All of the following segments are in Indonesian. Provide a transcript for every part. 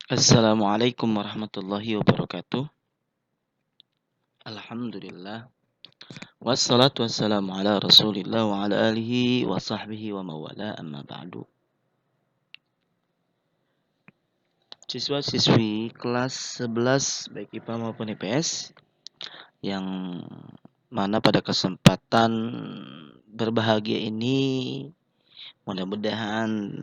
Assalamualaikum warahmatullahi wabarakatuh. Alhamdulillah. Wassalatu wassalamu ala rasulillah wa ala alihi wa sahbihi wa mawala amma ba'du. Siswa-siswi kelas 11 baik IPA maupun IPS yang mana pada kesempatan berbahagia ini mudah-mudahan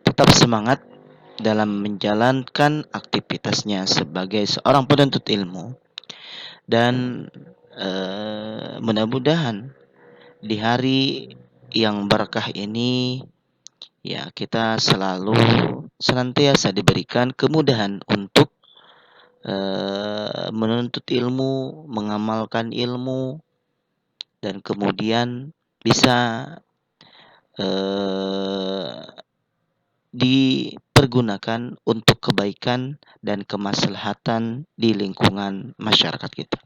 tetap semangat dalam menjalankan aktivitasnya sebagai seorang penuntut ilmu. Dan mudah-mudahan di hari yang berkah ini ya kita selalu senantiasa diberikan kemudahan untuk menuntut ilmu, mengamalkan ilmu, dan kemudian bisa dipergunakan untuk kebaikan dan kemaslahatan di lingkungan masyarakat kita.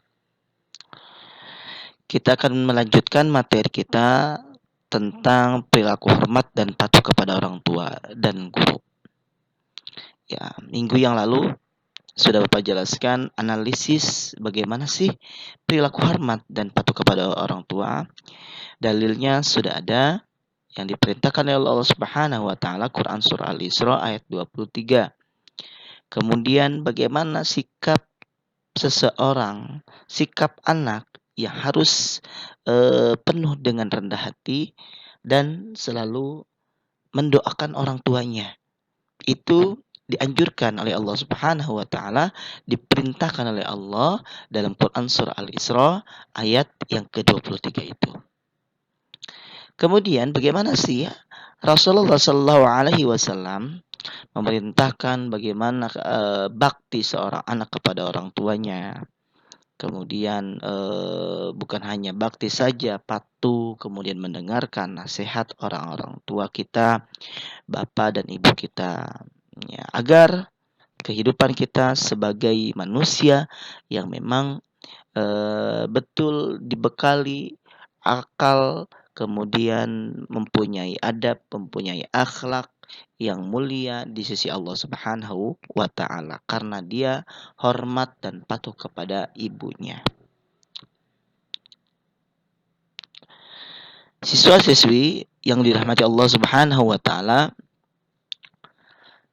Kita akan melanjutkan materi kita tentang perilaku hormat dan patuh kepada orang tua dan guru. Ya, minggu yang lalu sudah Bapak jelaskan analisis bagaimana sih perilaku hormat dan patuh kepada orang tua. Dalilnya sudah ada yang diperintahkan oleh Allah Subhanahu wa taala, Quran surah Al-Isra ayat 23. Kemudian bagaimana sikap seseorang, sikap anak yang harus penuh dengan rendah hati dan selalu mendoakan orang tuanya. Itu dianjurkan oleh Allah Subhanahu wa taala, diperintahkan oleh Allah dalam Quran surah Al-Isra ayat yang ke-23 itu. Kemudian bagaimana sih Rasulullah Shallallahu alaihi wasallam memerintahkan bagaimana bakti seorang anak kepada orang tuanya. Kemudian bukan hanya bakti saja, patuh, kemudian mendengarkan nasihat orang-orang tua kita, bapak dan ibu kita, ya, agar kehidupan kita sebagai manusia yang memang betul dibekali akal, kemudian mempunyai adab, mempunyai akhlak yang mulia di sisi Allah Subhanahu wa taala karena dia hormat dan patuh kepada ibunya. Siswa-siswi yang dirahmati Allah Subhanahu wa taala,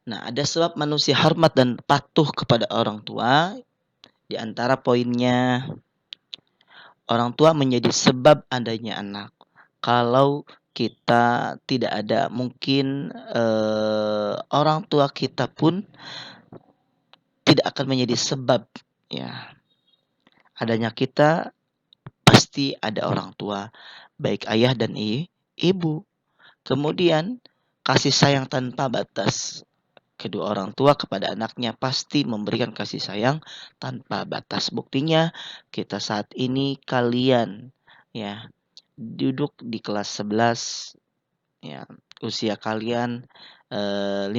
nah ada sebab manusia hormat dan patuh kepada orang tua. Di antara poinnya, orang tua menjadi sebab adanya anak. Kalau kita tidak ada, mungkin orang tua kita pun tidak akan menjadi sebab ya adanya kita. Pasti ada orang tua, baik ayah dan ibu. Kemudian kasih sayang tanpa batas. Kedua orang tua kepada anaknya pasti memberikan kasih sayang tanpa batas. Buktinya kita saat ini kalian ya duduk di kelas 11 ya, usia kalian 15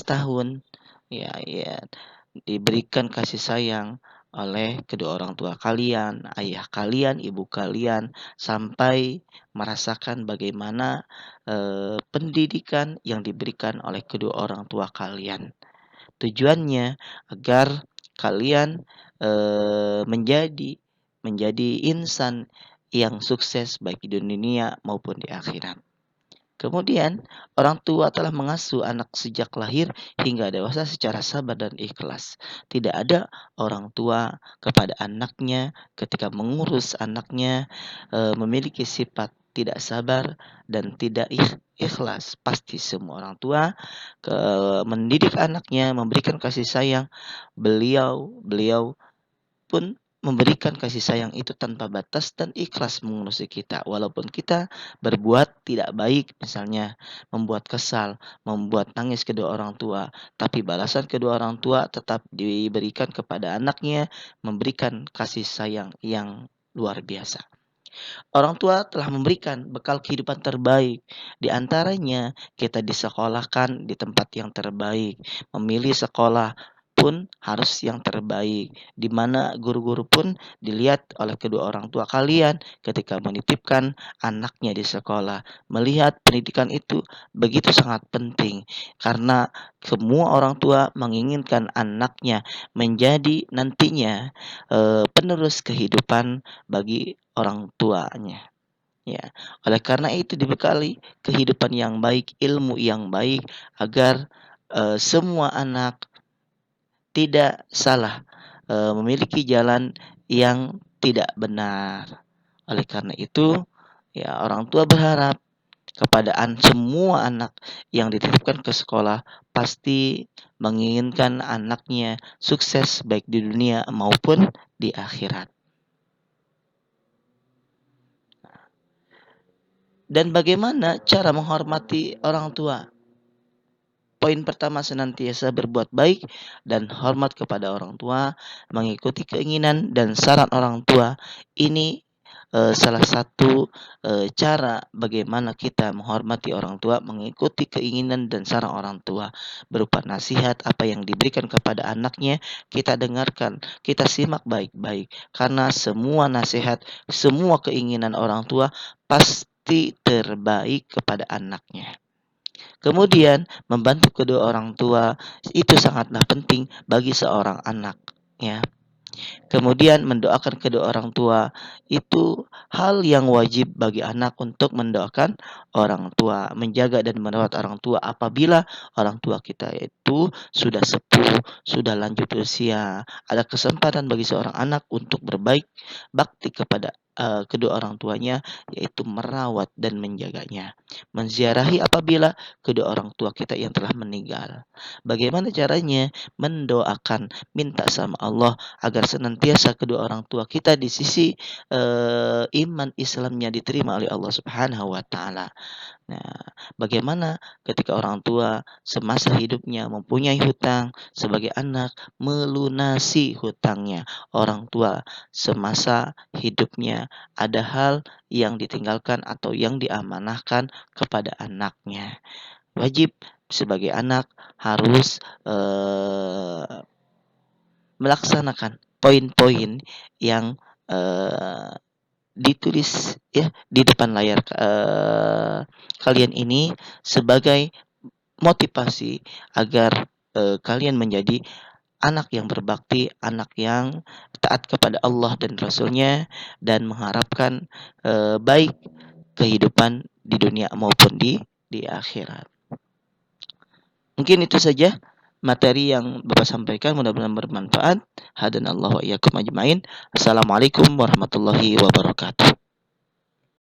tahun ya diberikan kasih sayang oleh kedua orang tua kalian, ayah kalian, ibu kalian, sampai merasakan bagaimana pendidikan yang diberikan oleh kedua orang tua kalian. Tujuannya agar kalian menjadi insan yang sukses baik di dunia maupun di akhirat. Kemudian, orang tua telah mengasuh anak sejak lahir hingga dewasa secara sabar dan ikhlas. Tidak ada orang tua kepada anaknya ketika mengurus anaknya memiliki sifat tidak sabar dan tidak ikhlas. Pasti semua orang tua mendidik anaknya, memberikan kasih sayang. Beliau pun memberikan kasih sayang itu tanpa batas dan ikhlas mengurusi kita. Walaupun kita berbuat tidak baik, misalnya membuat kesal, membuat nangis kedua orang tua, tapi balasan kedua orang tua tetap diberikan kepada anaknya, memberikan kasih sayang yang luar biasa. Orang tua telah memberikan bekal kehidupan terbaik. Di antaranya kita disekolahkan di tempat yang terbaik, memilih sekolah pun harus yang terbaik, di mana guru-guru pun dilihat oleh kedua orang tua kalian ketika menitipkan anaknya di sekolah. Melihat pendidikan itu begitu sangat penting karena semua orang tua menginginkan anaknya menjadi nantinya penerus kehidupan bagi orang tuanya. Ya, oleh karena itu dibekali kehidupan yang baik, ilmu yang baik agar semua anak tidak salah, memiliki jalan yang tidak benar. Oleh karena itu, ya orang tua berharap kepada semua anak yang dititipkan ke sekolah pasti menginginkan anaknya sukses baik di dunia maupun di akhirat. Dan bagaimana cara menghormati orang tua? Poin pertama, senantiasa berbuat baik dan hormat kepada orang tua, mengikuti keinginan dan saran orang tua. Ini salah satu cara bagaimana kita menghormati orang tua, mengikuti keinginan dan saran orang tua, berupa nasihat apa yang diberikan kepada anaknya, kita dengarkan, kita simak baik-baik, karena semua nasihat, semua keinginan orang tua pasti terbaik kepada anaknya. Kemudian, membantu kedua orang tua itu sangatlah penting bagi seorang anak, ya. Kemudian mendoakan kedua orang tua itu hal yang wajib bagi anak untuk mendoakan orang tua, menjaga dan merawat orang tua apabila orang tua kita itu sudah sepuh, sudah lanjut usia. Ada kesempatan bagi seorang anak untuk berbaik bakti kepada kedua orang tuanya, yaitu merawat dan menjaganya. Menziarahi apabila kedua orang tua kita yang telah meninggal. Bagaimana caranya? Mendoakan, minta sama Allah agar senantiasa kedua orang tua kita di sisi iman Islamnya diterima oleh Allah Subhanahu wa taala. Nah, bagaimana ketika orang tua semasa hidupnya mempunyai hutang, sebagai anak melunasi hutangnya. Orang tua semasa hidupnya ada hal yang ditinggalkan atau yang diamanahkan kepada anaknya. Wajib sebagai anak harus melaksanakan poin-poin yang ditulis ya di depan layar kalian ini sebagai motivasi agar kalian menjadi anak yang berbakti, anak yang taat kepada Allah dan Rasul-Nya, dan mengharapkan baik kehidupan di dunia maupun di akhirat. Mungkin itu saja materi yang Bapak sampaikan, mudah-mudahan bermanfaat. Hadanallahu wa iyyakum ajmain. Assalamualaikum warahmatullahi wabarakatuh.